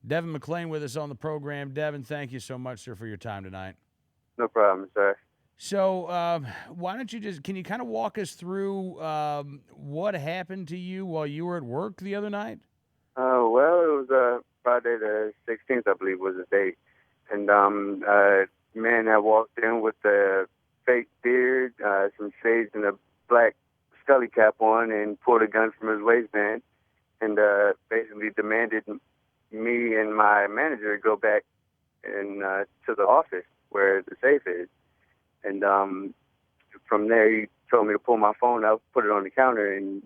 Devin McClain with us on the program. Devin, thank you so much, sir, for your time tonight. No problem, sir. So why don't you can you kind of walk us through what happened to you while you were at work the other night? Well, it was Friday the 16th, I believe, was the date. And a man had walked in with a fake beard, some shades, and a black scully cap on, and pulled a gun from his waistband, and basically demanded me and my manager go back to the office where the safe is. And from there, he told me to pull my phone out, put it on the counter, and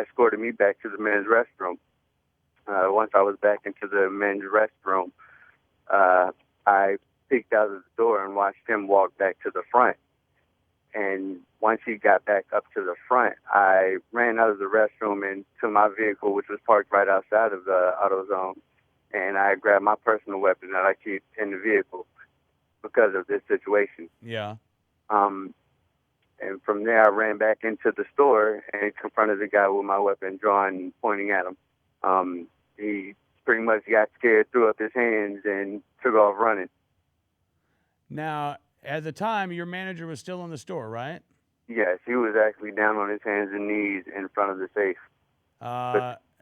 escorted me back to the men's restroom. Once I was back into the men's restroom, I peeked out of the door and watched him walk back to the front. And once he got back up to the front, I ran out of the restroom and to my vehicle, which was parked right outside of the AutoZone, and I grabbed my personal weapon that I keep in the vehicle because of this situation. Yeah. And from there, I ran back into the store and confronted the guy with my weapon drawn and pointing at him. He pretty much got scared, threw up his hands, and took off running. Now, at the time, your manager was still in the store, right? Yes, he was actually down on his hands and knees in front of the safe.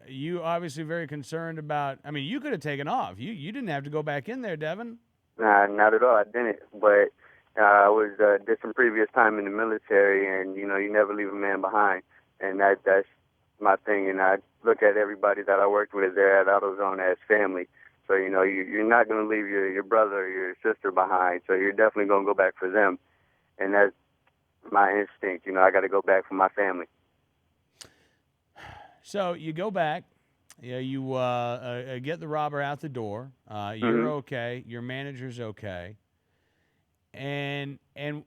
You obviously very concerned about. I mean, you could have taken off. You didn't have to go back in there, Devin. Nah, not at all. I didn't. But I was did some previous time in the military, and you never leave a man behind, and that's my thing. And I look at everybody that I worked with there at AutoZone as family. So you're not going to leave your brother or your sister behind. So you're definitely going to go back for them, and that's my instinct. I got to go back for my family. So you go back. Yeah, you get the robber out the door. You're okay. Your manager's okay. And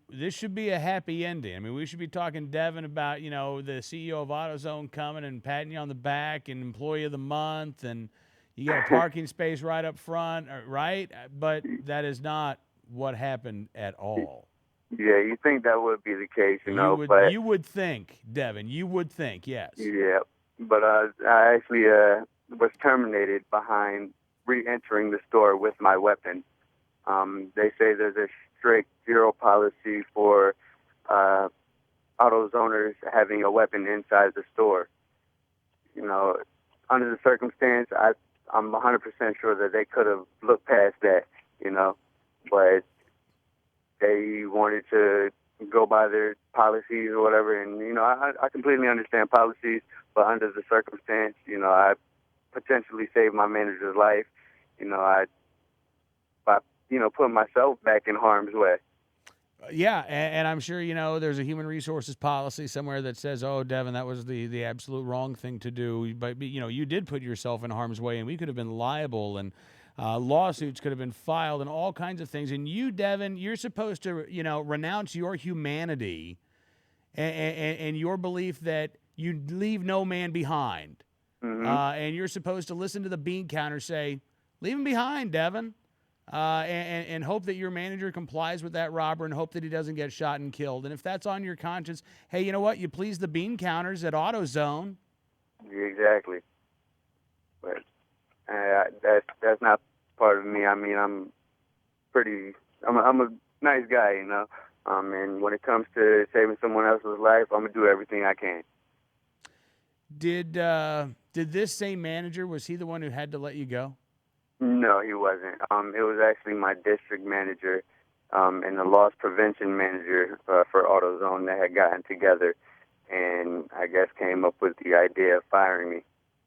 this should be a happy ending. I mean, we should be talking, Devin, about the CEO of AutoZone coming and patting you on the back and Employee of the Month, and you got a parking space right up front, right? But that is not what happened at all. Yeah, you think that would be the case, but you would think, Devin. You would think, yes. Yeah, but I actually was terminated behind re-entering the store with my weapon. They say there's a strict zero policy for AutoZoners having a weapon inside the store. Under the circumstance, I'm 100% sure that they could have looked past that, but they wanted to go by their policies or whatever. And, I completely understand policies, but under the circumstance, I potentially saved my manager's life. By putting myself back in harm's way. Yeah, and I'm sure there's a human resources policy somewhere that says, "Oh, Devin, that was the absolute wrong thing to do." But you did put yourself in harm's way, and we could have been liable, and lawsuits could have been filed, and all kinds of things. And you, Devin, you're supposed to renounce your humanity and your belief that you leave no man behind, and you're supposed to listen to the bean counter say, "Leave him behind, Devin." And hope that your manager complies with that robber and hope that he doesn't get shot and killed. And if that's on your conscience, hey, you know what? You please the bean counters at AutoZone. Exactly. But that's not part of me. I mean, I'm a nice guy, and when it comes to saving someone else's life, I'm going to do everything I can. Did this same manager, was he the one who had to let you go? No, he wasn't. It was actually my district manager and the loss prevention manager for AutoZone that had gotten together and I guess came up with the idea of firing me.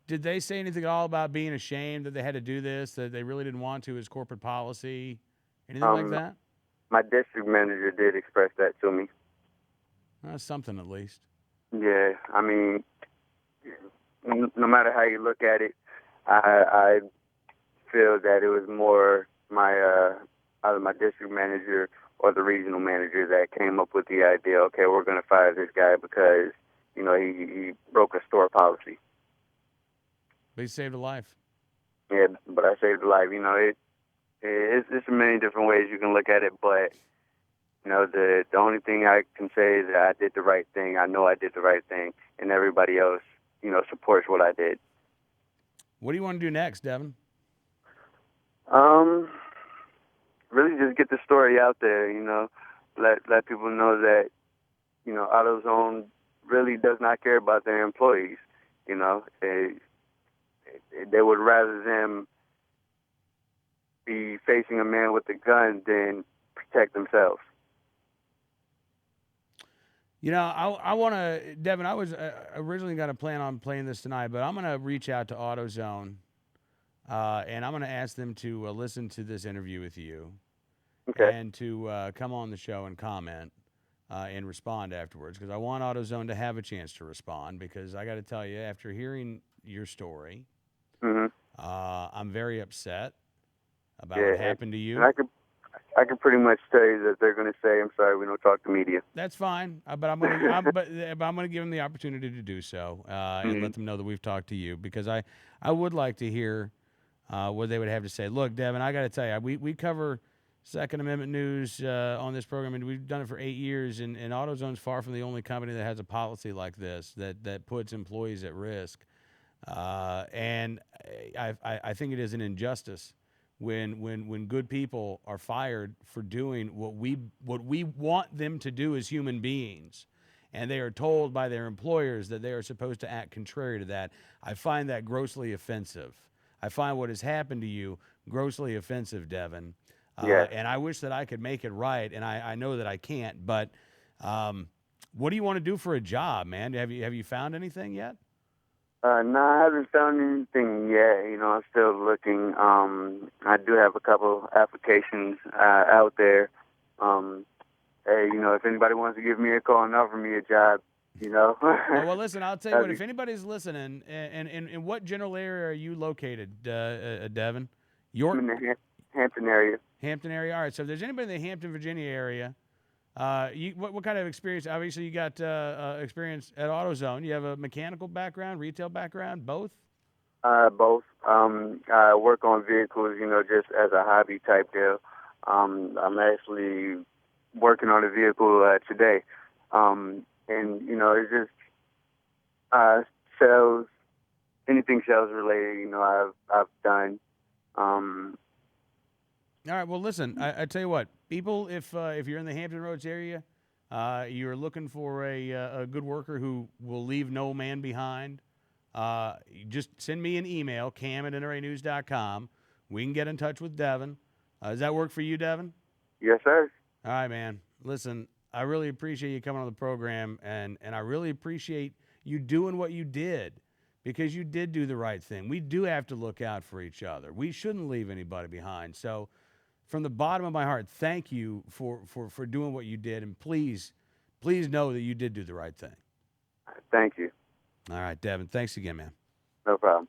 Did they say anything at all about being ashamed that they had to do this, that they really didn't want to as corporate policy, anything like that? My district manager did express that to me. That's something at least. Yeah, I mean, no matter how you look at it, I feel that it was more either my district manager or the regional manager that came up with the idea. Okay, we're going to fire this guy because he broke a store policy. But he saved a life. Yeah, but I saved a life. It's a million different ways you can look at it, but the only thing I can say is that I did the right thing. I know I did the right thing, and everybody else supports what I did. What do you want to do next, Devin? Um, really just get the story out there. Let people know that AutoZone really does not care about their employees. They would rather them be facing a man with a gun than protect themselves. I want to, Devin, I was originally going to plan on playing this tonight, but I'm going to reach out to AutoZone, and I'm going to ask them to listen to this interview with you Okay. and to come on the show and comment and respond afterwards, because I want AutoZone to have a chance to respond, because I got to tell you, after hearing your story, Mhm. I'm very upset about what Yeah, happened to and you. I can pretty much tell you that they're going to say, "I'm sorry, we don't talk to media." That's fine, but I'm gonna give them the opportunity to do so and Mhm. let them know that we've talked to you, because I would like to hear what they would have to say. Look, Devin, I got to tell you, we cover Second Amendment news on this program, and we've done it for 8 years. And AutoZone's far from the only company that has a policy like this that puts employees at risk. And I think it is an injustice when good people are fired for doing what we want them to do as human beings, and they are told by their employers that they are supposed to act contrary to that. I find that grossly offensive. I find what has happened to you grossly offensive, Devin. Yes. And I wish that I could make it right, and I know that I can't. But what do you want to do for a job, man? Have you found anything yet? No, I haven't found anything yet. I'm still looking. I do have a couple applications out there. Um, hey, if anybody wants to give me a call and offer me a job, Oh, well, listen, I'll tell you that'd what, be if anybody's listening, and in what general area are you located, Devin? I'm York, in the Hampton area. Hampton area? All right, so if there's anybody in the Hampton, Virginia area, what kind of experience? Obviously, you got experience at AutoZone. You have a mechanical background, retail background, both? Both. I work on vehicles, just as a hobby type deal. I'm actually working on a vehicle today. And it's just sales, anything sales related. I've done. Um, All right. Well, listen. I tell you what, people. If you're in the Hampton Roads area, you're looking for a good worker who will leave no man behind. Just send me an email, cam@nranews.com. We can get in touch with Devin. Does that work for you, Devin? yes, sir. All right, man. Listen, I really appreciate you coming on the program, and I really appreciate you doing what you did, because you did do the right thing. We do have to look out for each other. We shouldn't leave anybody behind. So, from the bottom of my heart, thank you for doing what you did, and please know that you did do the right thing. Thank you. All right, Devin. Thanks again, man. No problem.